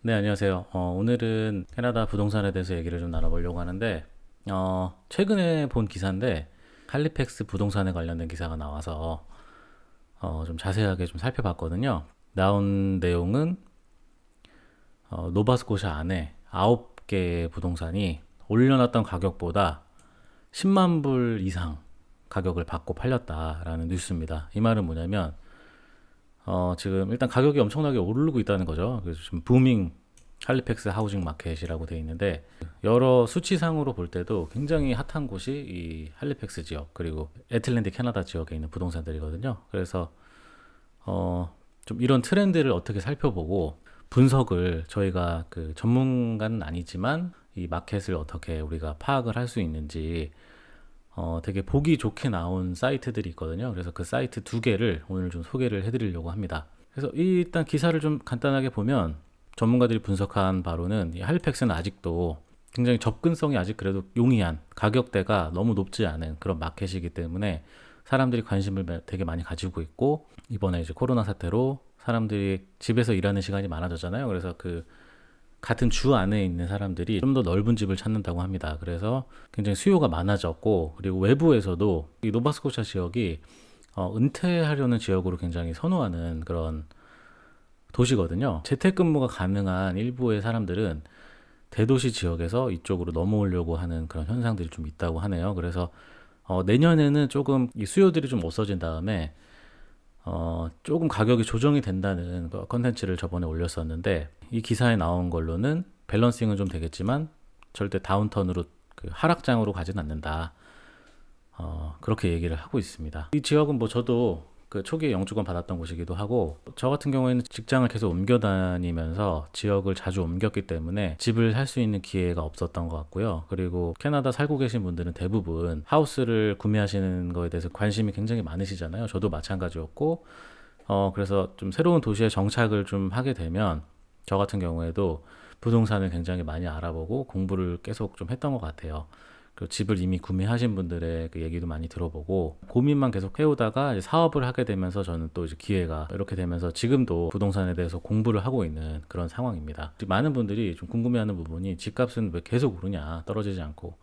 네, 안녕하세요. 오늘은 캐나다 부동산에 대해서 얘기를 좀 나눠보려고 하는데, 최근에 본 기사인데, 할리팩스 부동산에 관련된 기사가 나와서, 좀 자세하게 좀 살펴봤거든요. 나온 내용은, 노바스코샤 안에 9개의 부동산이 올려놨던 가격보다 10만 불 이상 가격을 받고 팔렸다라는 뉴스입니다. 이 말은 뭐냐면, 지금 일단 가격이 엄청나게 오르고 있다는 거죠. 그래서 지금 부밍 할리팩스 하우징 마켓이라고 되어 있는데 여러 수치상으로 볼 때도 굉장히 핫한 곳이 이 할리팩스 지역 그리고 애틀랜틱 캐나다 지역에 있는 부동산들이거든요. 그래서 좀 이런 트렌드를 어떻게 살펴보고 분석을 저희가 그 전문가는 아니지만 이 마켓을 어떻게 우리가 파악을 할 수 있는지 되게 보기 좋게 나온 사이트들이 있거든요. 그래서 그 사이트 두 개를 오늘 좀 소개를 해드리려고 합니다. 그래서 일단 기사를 좀 간단하게 보면 전문가들이 분석한 바로는 이 할리팩스는 아직도 굉장히 접근성이 아직 그래도 용이한 가격대가 너무 높지 않은 그런 마켓이기 때문에 사람들이 관심을 되게 많이 가지고 있고 이번에 이제 코로나 사태로 사람들이 집에서 일하는 시간이 많아졌잖아요. 그래서 그 같은 주 안에 있는 사람들이 좀 더 넓은 집을 찾는다고 합니다. 그래서 굉장히 수요가 많아졌고 그리고 외부에서도 이 노바스코샤 지역이 은퇴하려는 지역으로 굉장히 선호하는 그런 도시거든요. 재택근무가 가능한 일부의 사람들은 대도시 지역에서 이쪽으로 넘어오려고 하는 그런 현상들이 좀 있다고 하네요. 그래서 내년에는 조금 이 수요들이 좀 없어진 다음에 조금 가격이 조정이 된다는 컨텐츠를 저번에 올렸었는데 이 기사에 나온 걸로는 밸런싱은 좀 되겠지만 절대 다운턴으로 그 하락장으로 가진 않는다. 그렇게 얘기를 하고 있습니다. 이 지역은 뭐 저도 그 초기에 영주권 받았던 곳이기도 하고 저 같은 경우에는 직장을 계속 옮겨 다니면서 지역을 자주 옮겼기 때문에 집을 살 수 있는 기회가 없었던 것 같고요. 그리고 캐나다 살고 계신 분들은 대부분 하우스를 구매하시는 거에 대해서 관심이 굉장히 많으시잖아요. 저도 마찬가지였고 그래서 좀 새로운 도시에 정착을 좀 하게 되면 저 같은 경우에도 부동산을 굉장히 많이 알아보고 공부를 계속 좀 했던 것 같아요. 그 집을 이미 구매하신 분들의 그 얘기도 많이 들어보고 고민만 계속 해오다가 이제 사업을 하게 되면서 저는 또 이제 기회가 이렇게 되면서 지금도 부동산에 대해서 공부를 하고 있는 그런 상황입니다. 많은 분들이 좀 궁금해하는 부분이 집값은 왜 계속 오르냐 떨어지지 않고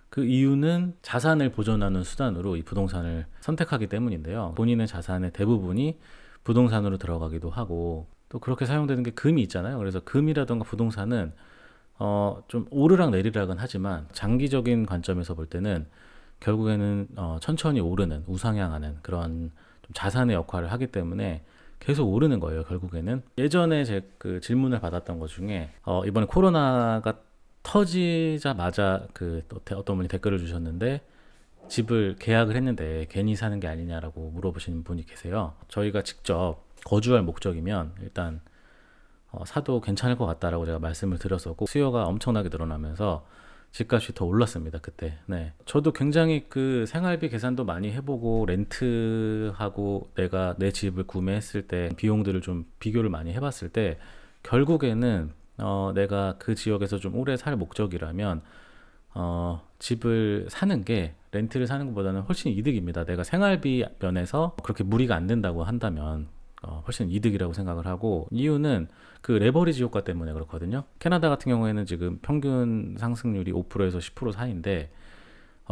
그 이유는 자산을 보존하는 수단으로 이 부동산을 선택하기 때문인데요. 본인의 자산의 대부분이 부동산으로 들어가기도 하고 또 그렇게 사용되는 게 금이 있잖아요. 그래서 금이라던가 부동산은 좀 오르락 내리락은 하지만 장기적인 관점에서 볼 때는 결국에는 천천히 오르는 우상향하는 그런 좀 자산의 역할을 하기 때문에 계속 오르는 거예요. 결국에는 예전에 제 그 질문을 받았던 것 중에 이번에 코로나가 터지자마자 그 어떤 분이 댓글을 주셨는데 집을 계약을 했는데 괜히 사는 게 아니냐라고 물어보시는 분이 계세요. 저희가 직접 거주할 목적이면 일단 사도 괜찮을 것 같다라고 제가 말씀을 드렸었고 수요가 엄청나게 늘어나면서 집값이 더 올랐습니다 그때. 네, 저도 굉장히 그 생활비 계산도 많이 해보고 렌트하고 내가 내 집을 구매했을 때 비용들을 좀 비교를 많이 해봤을 때 결국에는 내가 그 지역에서 좀 오래 살 목적이라면 집을 사는 게 렌트를 사는 것보다는 훨씬 이득입니다. 내가 생활비 면에서 그렇게 무리가 안 된다고 한다면 훨씬 이득이라고 생각을 하고 이유는 그 레버리지 효과 때문에 그렇거든요. 캐나다 같은 경우에는 지금 평균 상승률이 5%에서 10% 사이인데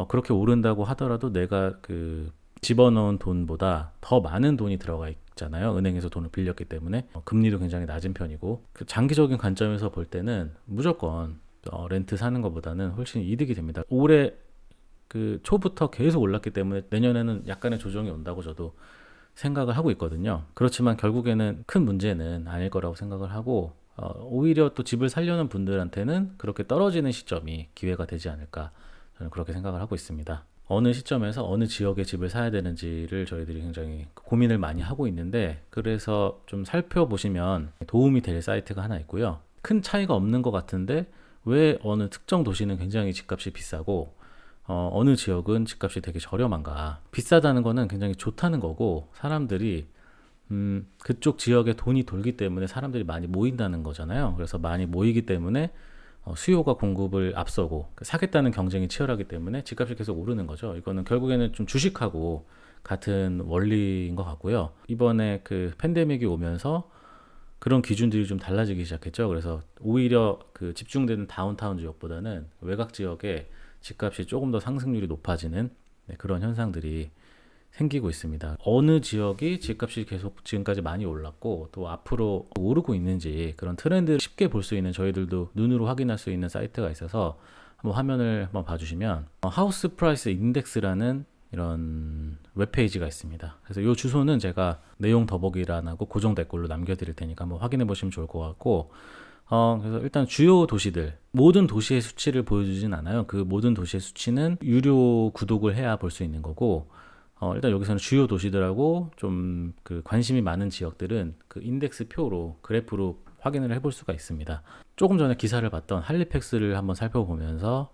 그렇게 오른다고 하더라도 내가 그 집어넣은 돈보다 더 많은 돈이 들어가 있잖아요. 은행에서 돈을 빌렸기 때문에 금리도 굉장히 낮은 편이고 그 장기적인 관점에서 볼 때는 무조건 렌트 사는 것보다는 훨씬 이득이 됩니다. 올해 그 초부터 계속 올랐기 때문에 내년에는 약간의 조정이 온다고 저도 생각을 하고 있거든요. 그렇지만 결국에는 큰 문제는 아닐 거라고 생각을 하고 오히려 또 집을 살려는 분들한테는 그렇게 떨어지는 시점이 기회가 되지 않을까 저는 그렇게 생각을 하고 있습니다. 어느 시점에서 어느 지역에 집을 사야 되는지를 저희들이 굉장히 고민을 많이 하고 있는데 그래서 좀 살펴보시면 도움이 될 사이트가 하나 있고요. 큰 차이가 없는 것 같은데 왜 어느 특정 도시는 굉장히 집값이 비싸고 어느 지역은 집값이 되게 저렴한가. 비싸다는 거는 굉장히 좋다는 거고 사람들이 그쪽 지역에 돈이 돌기 때문에 사람들이 많이 모인다는 거잖아요. 그래서 많이 모이기 때문에 수요가 공급을 앞서고 사겠다는 경쟁이 치열하기 때문에 집값이 계속 오르는 거죠. 이거는 결국에는 좀 주식하고 같은 원리인 것 같고요. 이번에 그 팬데믹이 오면서 그런 기준들이 좀 달라지기 시작했죠. 그래서 오히려 그 집중되는 다운타운 지역보다는 외곽 지역에 집값이 조금 더 상승률이 높아지는 그런 현상들이 생기고 있습니다. 어느 지역이 집값이 계속 지금까지 많이 올랐고 또 앞으로 오르고 있는지 그런 트렌드를 쉽게 볼 수 있는, 저희들도 눈으로 확인할 수 있는 사이트가 있어서 한번 화면을 한번 봐주시면 하우스 프라이스 인덱스라는 이런 웹페이지가 있습니다. 그래서 이 주소는 제가 내용 더보기란하고 고정 댓글로 남겨드릴 테니까 한번 확인해 보시면 좋을 것 같고, 그래서 일단 주요 도시들, 모든 도시의 수치를 보여주진 않아요. 그 모든 도시의 수치는 유료 구독을 해야 볼 수 있는 거고, 일단 여기서는 주요 도시들하고 좀 그 관심이 많은 지역들은 그 인덱스 표로, 그래프로 확인을 해볼 수가 있습니다. 조금 전에 기사를 봤던 할리팩스를 한번 살펴보면서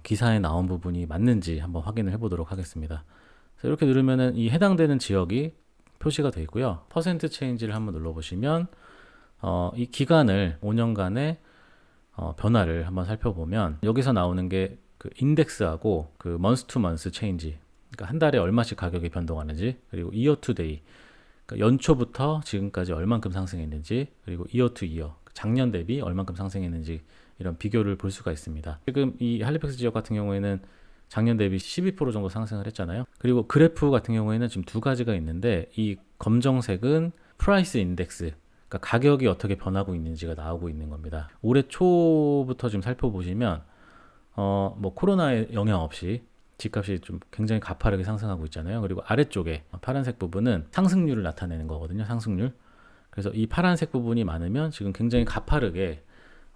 기사에 나온 부분이 맞는지 한번 확인을 해보도록 하겠습니다. 그래서 이렇게 누르면은 이 해당되는 지역이 표시가 되어 있고요. 퍼센트 체인지를 한번 눌러보시면 이 기간을 5년간의 변화를 한번 살펴보면 여기서 나오는 게 그 인덱스하고 그 먼스 투 먼스 체인지, 그러니까 한 달에 얼마씩 가격이 변동하는지, 그리고 이어 투 데이, 그러니까 연초부터 지금까지 얼만큼 상승했는지, 그리고 이어 투 이어, 작년 대비 얼만큼 상승했는지, 이런 비교를 볼 수가 있습니다. 지금 이 할리팩스 지역 같은 경우에는 작년 대비 12% 정도 상승을 했잖아요. 그리고 그래프 같은 경우에는 지금 두 가지가 있는데, 이 검정색은 프라이스 인덱스, 그러니까 가격이 어떻게 변하고 있는지가 나오고 있는 겁니다. 올해 초부터 지금 살펴보시면 뭐 코로나의 영향 없이 집값이 좀 굉장히 가파르게 상승하고 있잖아요. 그리고 아래쪽에 파란색 부분은 상승률을 나타내는 거거든요. 상승률. 그래서 이 파란색 부분이 많으면 지금 굉장히 가파르게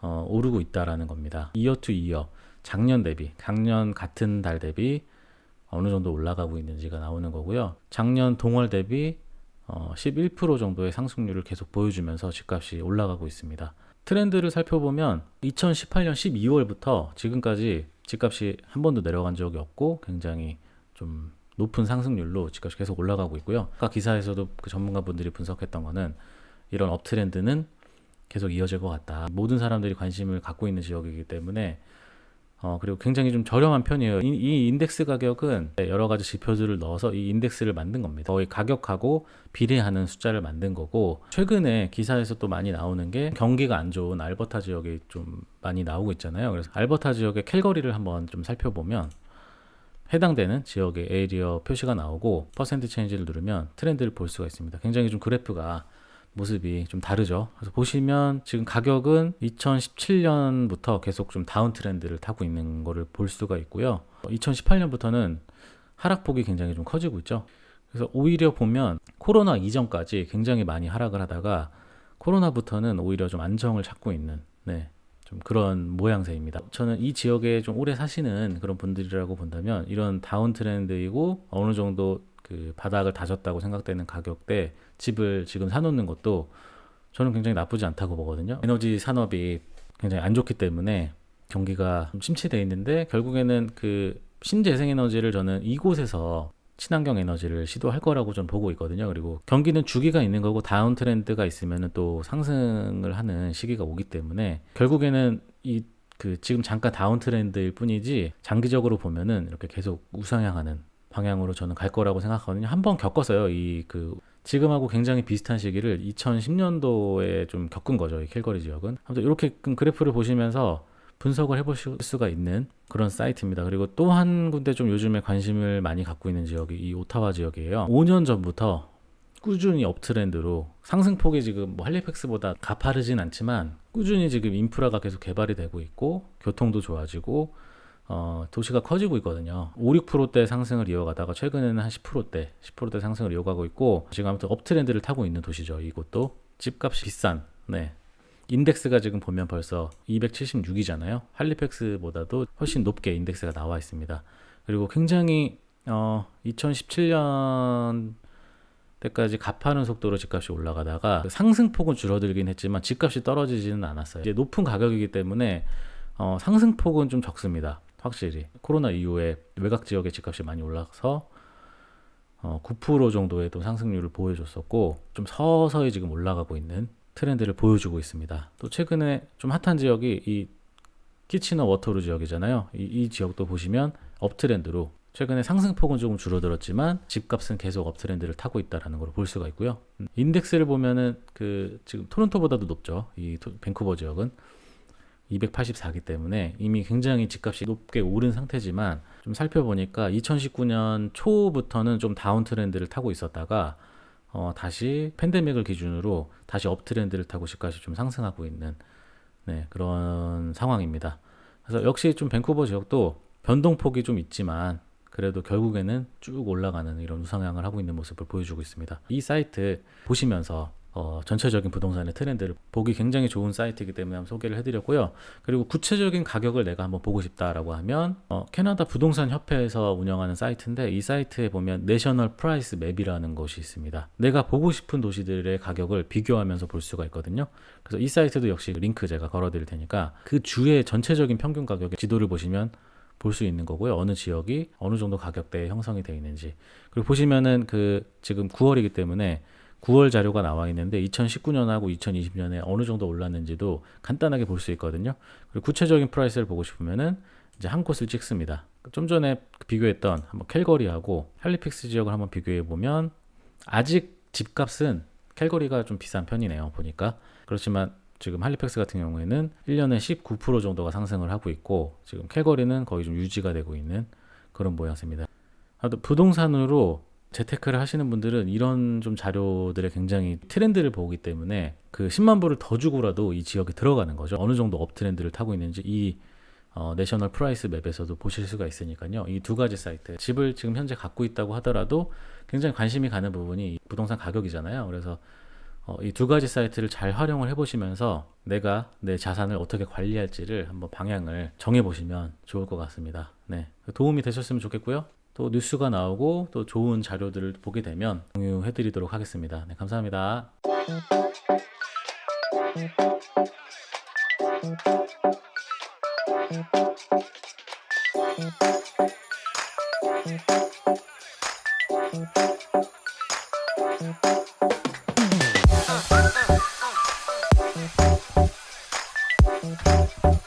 오르고 있다라는 겁니다. 이어 투 이어, 작년 대비, 작년 같은 달 대비 어느 정도 올라가고 있는지가 나오는 거고요. 작년 동월 대비 11% 정도의 상승률을 계속 보여주면서 집값이 올라가고 있습니다. 트렌드를 살펴보면 2018년 12월부터 지금까지 집값이 한 번도 내려간 적이 없고 굉장히 좀 높은 상승률로 집값이 계속 올라가고 있고요. 아까 기사에서도 그 전문가분들이 분석했던 거는 이런 업트렌드는 계속 이어질 것 같다. 모든 사람들이 관심을 갖고 있는 지역이기 때문에 그리고 굉장히 좀 저렴한 편이에요. 이 인덱스 가격은 여러 가지 지표들을 넣어서 이 인덱스를 만든 겁니다. 거의 가격하고 비례하는 숫자를 만든 거고, 최근에 기사에서 또 많이 나오는 게 경기가 안 좋은 알버타 지역이 좀 많이 나오고 있잖아요. 그래서 알버타 지역의 캘거리를 한번 좀 살펴보면 해당되는 지역의 에리어 표시가 나오고 퍼센트 체인지를 누르면 트렌드를 볼 수가 있습니다. 굉장히 좀 그래프가 모습이 좀 다르죠. 그래서 보시면 지금 가격은 2017년부터 계속 좀 다운 트렌드를 타고 있는 거를 볼 수가 있고요. 2018년부터는 하락폭이 굉장히 좀 커지고 있죠. 그래서 오히려 보면 코로나 이전까지 굉장히 많이 하락을 하다가 코로나부터는 오히려 좀 안정을 찾고 있는 좀 그런 모양새입니다. 저는 이 지역에 좀 오래 사시는 그런 분들이라고 본다면 이런 다운 트렌드이고 어느 정도 그 바닥을 다졌다고 생각되는 가격대 집을 지금 사놓는 것도 저는 굉장히 나쁘지 않다고 보거든요. 에너지 산업이 굉장히 안 좋기 때문에 경기가 좀 침체되어 있는데 결국에는 그 신재생에너지를 저는 이곳에서 친환경 에너지를 시도할 거라고 좀 보고 있거든요. 그리고 경기는 주기가 있는 거고 다운 트렌드가 있으면 또 상승을 하는 시기가 오기 때문에 결국에는 그 지금 잠깐 다운 트렌드일 뿐이지 장기적으로 보면은 이렇게 계속 우상향하는 방향으로 저는 갈 거라고 생각하거든요. 한번 겪었어요. 지금하고 굉장히 비슷한 시기를 2010년도에 좀 겪은 거죠. 이 캘거리 지역은. 아무튼 이렇게 그래프를 보시면서 분석을 해보실 수가 있는 그런 사이트입니다. 그리고 또 한 군데 좀 요즘에 관심을 많이 갖고 있는 지역이 이 오타와 지역이에요. 5년 전부터 꾸준히 업트렌드로 상승폭이 지금 뭐 할리팩스보다 가파르진 않지만 꾸준히 지금 인프라가 계속 개발이 되고 있고 교통도 좋아지고 도시가 커지고 있거든요. 5, 6%대 상승을 이어가다가 최근에는 한 10%대 상승을 이어가고 있고 지금 아무튼 업트렌드를 타고 있는 도시죠. 이곳도 집값이 비싼 인덱스가 지금 보면 벌써 276이잖아요. 할리팩스보다도 훨씬 높게 인덱스가 나와 있습니다. 그리고 굉장히 2017년 때까지 가파른 속도로 집값이 올라가다가 상승폭은 줄어들긴 했지만 집값이 떨어지지는 않았어요. 이제 높은 가격이기 때문에 상승폭은 좀 적습니다. 확실히 코로나 이후에 외곽 지역의 집값이 많이 올라서 9% 정도의 또 상승률을 보여줬었고 좀 서서히 지금 올라가고 있는 트렌드를 보여주고 있습니다. 또 최근에 좀 핫한 지역이 이 키치너 워터루 지역이잖아요. 이 지역도 보시면 업트렌드로 최근에 상승폭은 조금 줄어들었지만 집값은 계속 업트렌드를 타고 있다라는 걸 볼 수가 있고요. 인덱스를 보면은 지금 토론토보다도 높죠. 이 밴쿠버 지역은 284기 때문에 이미 굉장히 집값이 높게 오른 상태지만, 좀 살펴보니까 2019년 초부터는 좀 다운 트렌드를 타고 있었다가 다시 팬데믹을 기준으로 다시 업 트렌드를 타고 집값이 좀 상승하고 있는, 네, 그런 상황입니다. 그래서 역시 좀 밴쿠버 지역도 변동폭이 좀 있지만 그래도 결국에는 쭉 올라가는 이런 우상향을 하고 있는 모습을 보여주고 있습니다. 이 사이트 보시면서 전체적인 부동산의 트렌드를 보기 굉장히 좋은 사이트이기 때문에 한번 소개를 해드렸고요. 그리고 구체적인 가격을 내가 한번 보고 싶다라고 하면 캐나다 부동산 협회에서 운영하는 사이트인데, 이 사이트에 보면 내셔널 프라이스 맵이라는 것이 있습니다. 내가 보고 싶은 도시들의 가격을 비교하면서 볼 수가 있거든요. 그래서 이 사이트도 역시 링크 제가 걸어드릴 테니까 그 주의 전체적인 평균 가격의 지도를 보시면 볼 수 있는 거고요. 어느 지역이 어느 정도 가격대에 형성이 되어 있는지. 그리고 보시면은 지금 9월이기 때문에 9월 자료가 나와 있는데 2019년하고 2020년에 어느 정도 올랐는지도 간단하게 볼 수 있거든요. 그리고 구체적인 프라이스를 보고 싶으면은 이제 한 곳을 찍습니다. 좀 전에 비교했던 한번 캘거리하고 할리픽스 지역을 한번 비교해 보면 아직 집값은 캘거리가 좀 비싼 편이네요. 보니까. 그렇지만 지금 할리팩스 같은 경우에는 1년에 19% 정도가 상승을 하고 있고, 지금 캘거리는 거의 좀 유지가 되고 있는 그런 모양새입니다. 부동산으로 재테크를 하시는 분들은 이런 좀 자료들의 굉장히 트렌드를 보기 때문에 그 10만 불을 더 주고라도 이 지역에 들어가는 거죠. 어느 정도 업 트렌드를 타고 있는지 이 내셔널 프라이스 맵에서도 보실 수가 있으니까요. 이 두 가지 사이트, 집을 지금 현재 갖고 있다고 하더라도 굉장히 관심이 가는 부분이 부동산 가격이잖아요. 그래서 이 두 가지 사이트를 잘 활용을 해보시면서 내가 내 자산을 어떻게 관리할지를 한번 방향을 정해보시면 좋을 것 같습니다. 네, 도움이 되셨으면 좋겠고요. 또 뉴스가 나오고 또 좋은 자료들을 보게 되면 공유해드리도록 하겠습니다. 네, 감사합니다.